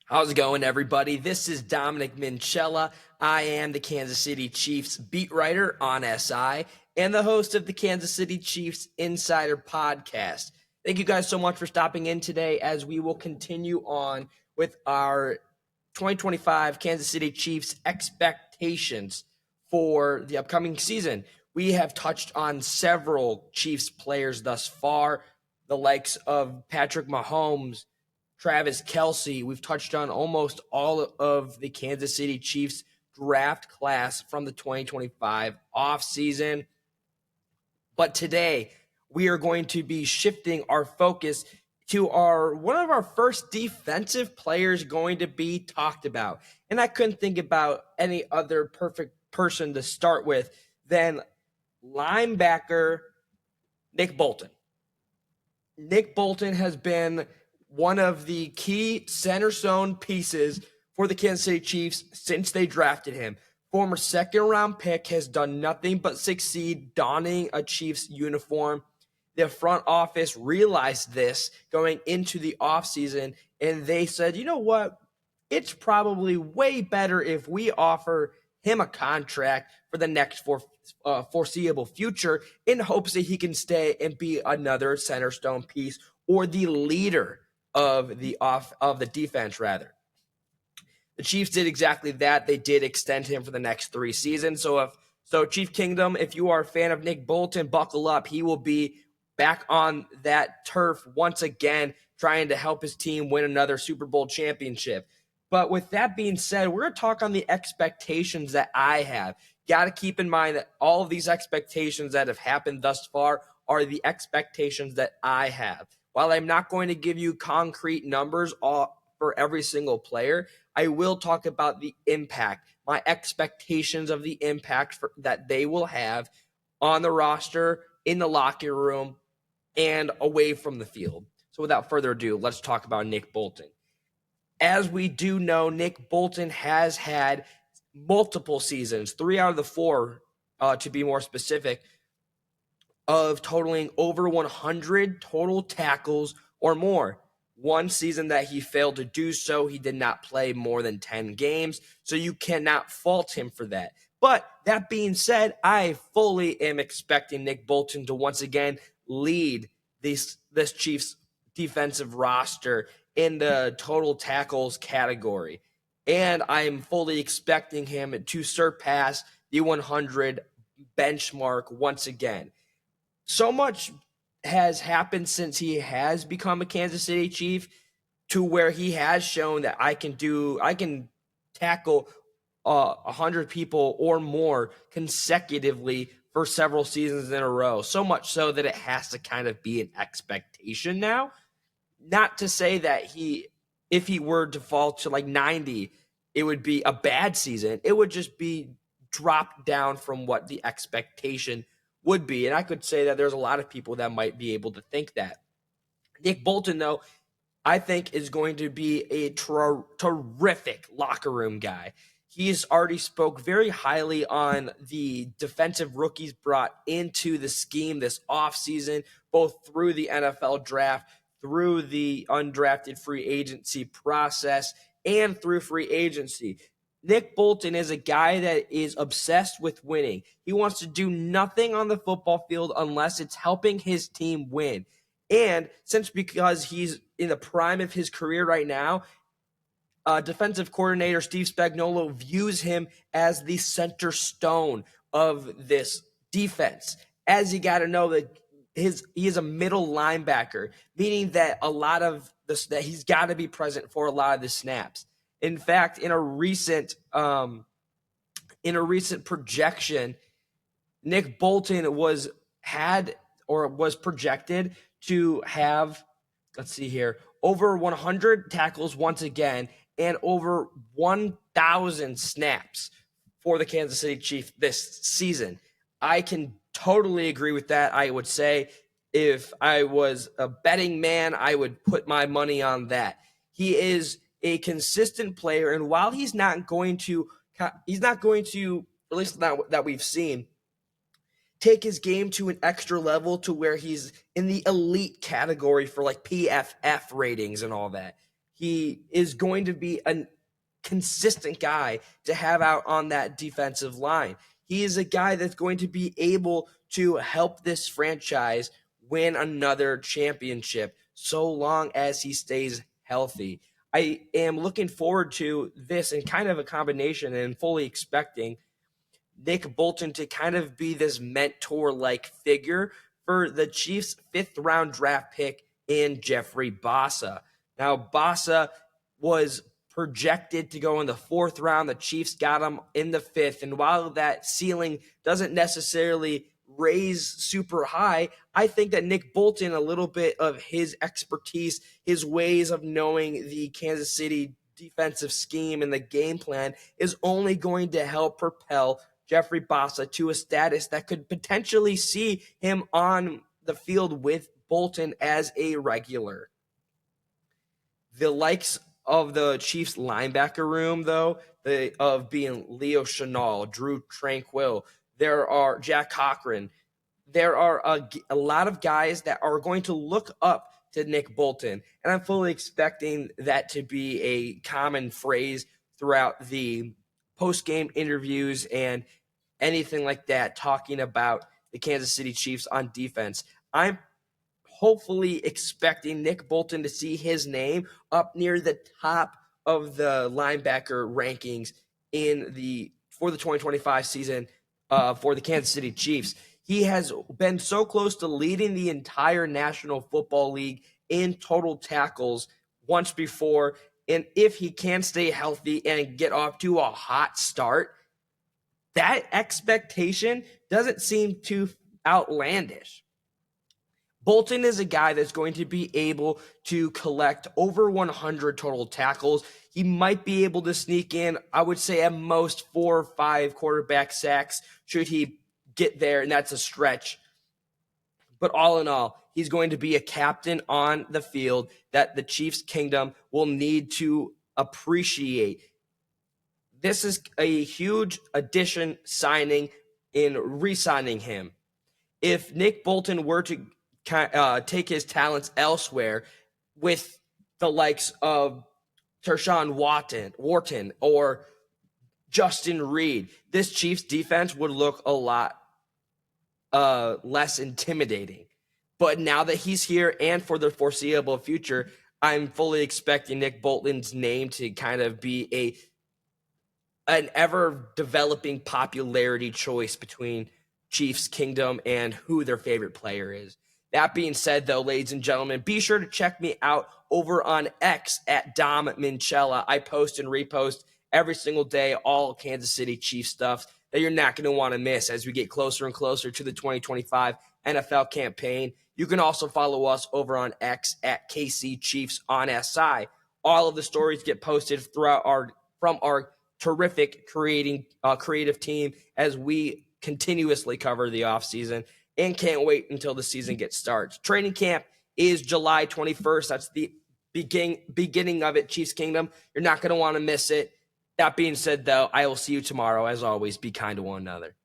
How's it going, everybody? This is Dominic Minchella. I am the Kansas City Chiefs beat writer on SI and the host of the Kansas City Chiefs Insider Podcast. Thank you guys so much for stopping in today as we will continue on with our 2025 Kansas City Chiefs expectations for the upcoming season. We have touched on several Chiefs players thus far, the likes of Patrick Mahomes, Travis Kelce. We've touched on almost all of the Kansas City Chiefs draft class from the 2025 offseason. But today, we are going to be shifting our focus to one of our first defensive players going to be talked about. And I couldn't think about any other perfect person to start with than linebacker Nick Bolton. Nick Bolton has been one of the key center zone pieces for the Kansas City Chiefs since they drafted him. Former second-round pick has done nothing but succeed donning a Chiefs uniform. The front office realized this going into the offseason, and they said, you know what? It's probably way better if we offer him a contract for the next foreseeable future in hopes that he can stay and be another center stone piece or the leader of the defense, rather. The Chiefs did exactly that. They did extend him for the next 3 seasons. So Chief Kingdom, if you are a fan of Nick Bolton, buckle up. He will be back on that turf once again, trying to help his team win another Super Bowl championship. But with that being said, we're going to talk on the expectations that I have. Got to keep in mind that all of these expectations that have happened thus far are the expectations that I have. While I'm not going to give you concrete numbers for every single player, I will talk about the impact, my expectations of the impact that they will have on the roster, in the locker room, and away from the field. So without further ado, let's talk about Nick Bolton. As we do know, Nick Bolton has had multiple seasons, 3 out of the 4, to be more specific, of totaling over 100 total tackles or more. One season that he failed to do so, he did not play more than 10 games, so you cannot fault him for that. But that being said, I fully am expecting Nick Bolton to once again lead this Chiefs defensive roster in the total tackles category. And I am fully expecting him to surpass the 100 benchmark once again. So much has happened since he has become a Kansas City Chief to where he has shown that I can tackle 100 people or more consecutively for several seasons in a row. So much so that it has to kind of be an expectation now. Not to say that if he were to fall to like 90, it would be a bad season. It would just be dropped down from what the expectation would be. And I could say that there's a lot of people that might be able to think that. Nick Bolton, though, I think is going to be a terrific locker room guy. He's already spoke very highly on the defensive rookies brought into the scheme this offseason, both through the NFL draft, through the undrafted free agency process, and through free agency. Nick Bolton is a guy that is obsessed with winning. He wants to do nothing on the football field unless it's helping his team win. And because he's in the prime of his career right now, defensive coordinator Steve Spagnuolo views him as the center stone of this defense. As you got to know that he is a middle linebacker, meaning that that he's got to be present for a lot of the snaps. In fact, in a recent projection, Nick Bolton was projected to have, let's see here, over 100 tackles once again and over 1,000 snaps for the Kansas City Chiefs this season. I can totally agree with that. I would say if I was a betting man, I would put my money on that. He is a consistent player, and while he's not going to, at least not that we've seen, take his game to an extra level to where he's in the elite category for like PFF ratings and all that. he is going to be a consistent guy to have out on that defensive line. He is a guy that's going to be able to help this franchise win another championship so long as he stays healthy. I am looking forward to this and kind of a combination and fully expecting Nick Bolton to kind of be this mentor-like figure for the Chiefs' fifth-round draft pick in Jeffrey Bassa. Now, Bassa was projected to go in the fourth round. The Chiefs got him in the fifth. And while that ceiling doesn't necessarily raise super high, I think that Nick Bolton, a little bit of his expertise, his ways of knowing the Kansas City defensive scheme and the game plan is only going to help propel Jeffrey Bassa to a status that could potentially see him on the field with Bolton as a regular. The likes of the Chiefs linebacker room, though, of being Leo Chenal, Drew Tranquill, there are Jack Cochran. There are a lot of guys that are going to look up to Nick Bolton, and I'm fully expecting that to be a common phrase throughout the post-game interviews and anything like that, talking about the Kansas City Chiefs on defense. I'm hopefully expecting Nick Bolton to see his name up near the top of the linebacker rankings for the 2025 season for the Kansas City Chiefs. He has been so close to leading the entire National Football League in total tackles once before. And if he can stay healthy and get off to a hot start, that expectation doesn't seem too outlandish. Bolton is a guy that's going to be able to collect over 100 total tackles. He might be able to sneak in, I would say, at most 4 or 5 quarterback sacks should he get there, and that's a stretch. But all in all, he's going to be a captain on the field that the Chiefs Kingdom will need to appreciate. This is a huge addition signing in re-signing him. If Nick Bolton were to take his talents elsewhere with the likes of Tershawn Wharton or Justin Reed, this Chiefs defense would look a lot less intimidating. But now that he's here and for the foreseeable future, I'm fully expecting Nick Bolton's name to kind of be an ever-developing popularity choice between Chiefs Kingdom and who their favorite player is. That being said, though, ladies and gentlemen, be sure to check me out over on X at Dom Minchella. I post and repost every single day all Kansas City Chiefs stuff that you're not going to want to miss as we get closer and closer to the 2025 NFL campaign. You can also follow us over on X at KC Chiefs on SI. All of the stories get posted from our terrific creative team as we continuously cover the offseason and can't wait until the season gets started. Training camp is July 21st. That's the beginning of it, Chiefs Kingdom. You're not going to want to miss it. That being said, though, I will see you tomorrow. As always, be kind to one another.